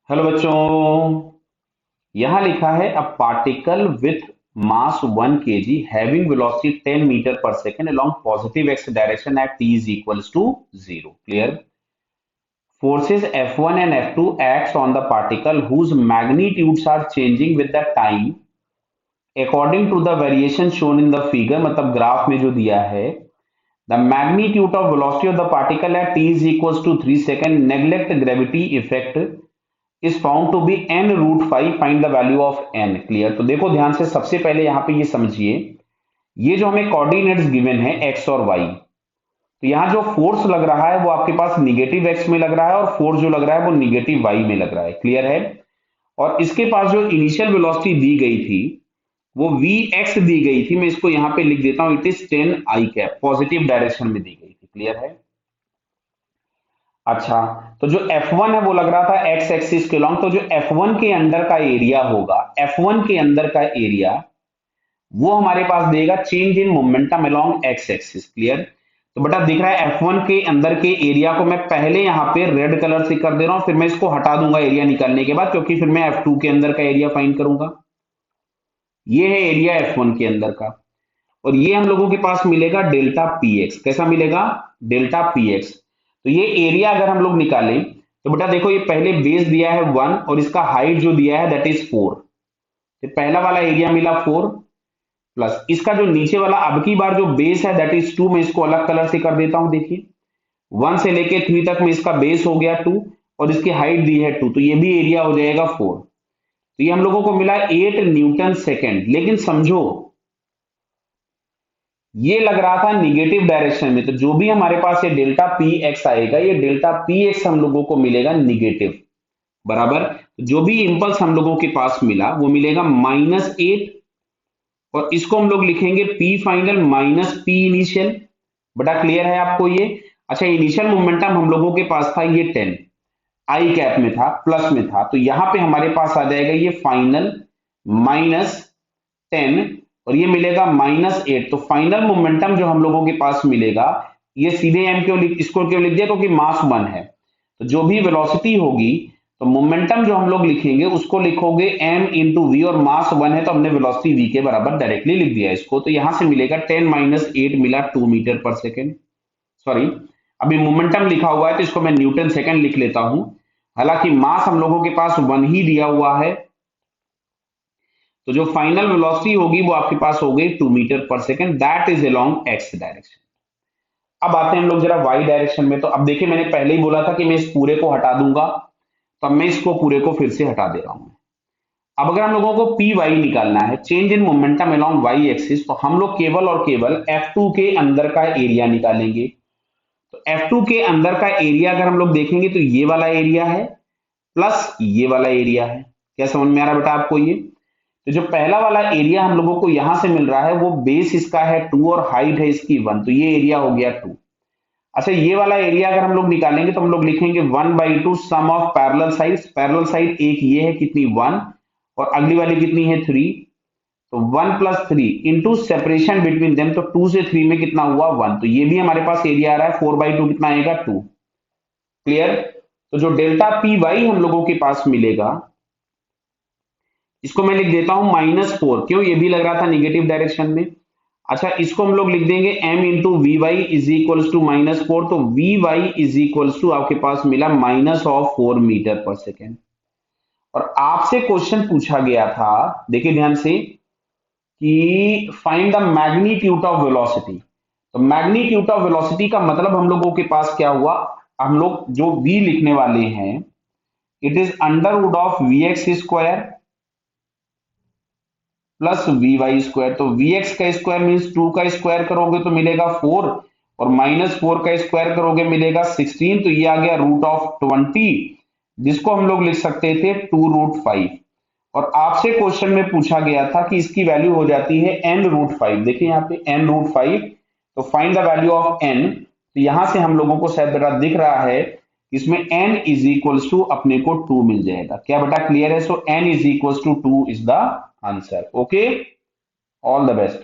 Hello बच्चों। यहां लिखा है a particle with mass 1 kg having velocity 10 metre पर second along positive x direction at t is equals to 0. Clear? Forces F1 and F2 acts on the particle whose magnitudes are changing with the time according to the variation shown in the figure. मतलब graph में जो दिया है, the magnitude of velocity of the particle at t is equals to 3 second. Neglect gravity effect is found to be n root 5. Find the value of n. Clear? तो देखो ध्यान से, सबसे पहले यहाँ पे ये समझिए, ये जो हमें कोऑर्डिनेट्स गिवन है x और y, तो यहाँ जो फोर्स लग रहा है वो आपके पास निगेटिव x में लग रहा है और फोर्स जो लग रहा है वो निगेटिव y में लग रहा है। क्लियर है? और इसके पास जो इनिशियल वेलोसिटी दी गई थी वो vx दी गई थी, मैं इसको यहाँ पे लिख देता हूं, it is 10 i cap, positive direction में दी गई थी। क्लियर है? अच्छा, तो जो F1 है वो लग रहा था x एक्सिस के लॉन्ग, तो जो F1 के अंदर का एरिया होगा, F1 के अंदर का एरिया वो हमारे पास देगा change in momentum along x axis. Clear? तो बेटा दिख रहा है F1 के अंदर के एरिया को मैं पहले यहां पे रेड कलर से कर दे रहा हूं, फिर मैं इसको हटा दूंगा एरिया निकालने के बाद, क्योंकि फिर मैं F2 के अंदर का एरिया फाइंड करूंगा। ये है एरिया F1 के अंदर का, और ये हम लोगों के पास मिलेगा डेल्टा पी एक्स। कैसा मिलेगा? Delta P x. तो ये एरिया अगर हम लोग निकालें तो बेटा देखो, ये पहले बेस दिया है 1 और इसका हाइट जो दिया है दैट इज 4, तो पहला वाला एरिया मिला 4 प्लस इसका जो नीचे वाला अब की बार जो बेस है दैट इज 2। मैं इसको अलग कलर से कर देता हूं। देखिए 1 से लेके 3 तक में इसका बेस हो गया 2 और इसकी हाइट दी है 2, तो ये भी एरिया हो जाएगा 4। तो ये हम लोगों को मिला 8 न्यूटन सेकेंड। लेकिन समझो ये लग रहा था निगेटिव डायरेक्शन में, तो जो भी हमारे पास ये डेल्टा पी एक्स आएगा, ये डेल्टा पी एक्स हम लोगों को मिलेगा निगेटिव। बराबर? जो भी इंपल्स हम लोगों के पास मिला वो मिलेगा -8, और इसको हम लोग लिखेंगे P final minus P initial. बटा क्लियर है आपको ये? अच्छा, इनिशियल मोमेंटम हम लोगों के पास था ये 10 आई कैप में था, प्लस में था, तो यहां पे हमारे पास आ जाएगा ये फाइनल -10 और ये मिलेगा -8। तो फाइनल मोमेंटम जो हम लोगों के पास मिलेगा, ये सीधे एम क्यों इसको क्यों लिख दिया? क्योंकि मास 1 है, तो जो भी वेलोसिटी होगी तो मोमेंटम जो हम लोग लिखेंगे उसको लिखोगे m इंटू वी, और मास 1 है तो हमने वेलोसिटी v के बराबर डायरेक्टली लिख दिया इसको। तो यहां से मिलेगा 10 - 8 मिला 2 मीटर पर सेकेंड। सॉरी, अभी मोमेंटम लिखा हुआ है तो इसको मैं न्यूटन सेकेंड लिख लेता हूं, हालांकि मास हम लोगों के पास 1 ही दिया हुआ है। तो जो फाइनल वेलोसिटी होगी वो आपके पास हो गई 2 मीटर पर second, that is along x direction. अब आते हैं हम लोग जरा वाई डायरेक्शन में। तो अब देखिए, मैंने पहले ही बोला था कि मैं इस पूरे को हटा दूंगा, तो अब मैं इसको पूरे को फिर से हटा दे रहा हूं। अब अगर हम लोगों को पी वाई निकालना है, change in momentum along Y axis, तो हम लोग केवल और केवल F2 के अंदर का एरिया निकालेंगे। तो F2 के अंदर का एरिया अगर हम लोग देखेंगे तो ये वाला एरिया है प्लस ये वाला एरिया है। क्या समझ में आ रहा बेटा आपको ये? तो जो पहला वाला एरिया हम लोगों को यहां से मिल रहा है वो बेस इसका है 2 और हाइट है इसकी 1, तो ये एरिया हो गया 2। अच्छा, ये वाला एरिया अगर हम लोग निकालेंगे तो हम लोग लिखेंगे 1/2 sum of parallel sides. Parallel side एक ये है कितनी 1, और अगली वाली कितनी है 3, तो 1 + 3 इंटू सेपरेशन बिटवीन देम, तो 2 से 3 में कितना हुआ 1, तो ये भी हमारे पास एरिया आ रहा है 4/2 कितना आएगा 2। क्लियर? तो जो डेल्टा पी वाई हम लोगों के पास मिलेगा, इसको मैं लिख देता हूं -4, क्यों? ये भी लग रहा था निगेटिव डायरेक्शन में। अच्छा, इसको हम लोग लिख देंगे m into V Y is equals to -4, तो V Y is equals to आपके पास मिला -4 मीटर पर सेकेंड। और आपसे क्वेश्चन पूछा गया था, देखिए ध्यान से, कि find the magnitude of velocity. तो मैग्नीट्यूड ऑफ वेलोसिटी का मतलब हम लोगों के पास क्या हुआ, हम लोग जो v लिखने वाले हैं, it is under root of V X square plus V Y square. तो वी एक्स का स्क्वायर मीन्स 2 का स्क्वायर करोगे तो मिलेगा 4, और -4 का स्क्वायर करोगे मिलेगा 16, तो ये आ गया √20, जिसको हम लोग लिख सकते थे 2√5। और आपसे क्वेश्चन में पूछा गया था कि इसकी वैल्यू हो जाती है n√5। देखिए यहाँ पे n√5, तो find the value of n। तो यहां से हम लोगों को शायद बेटा दिख रहा है, इसमें n इज इक्वल्स टू अपने को 2 मिल जाएगा। क्या बेटा क्लियर है? So n is equals to 2 is the answer. Okay, all the best.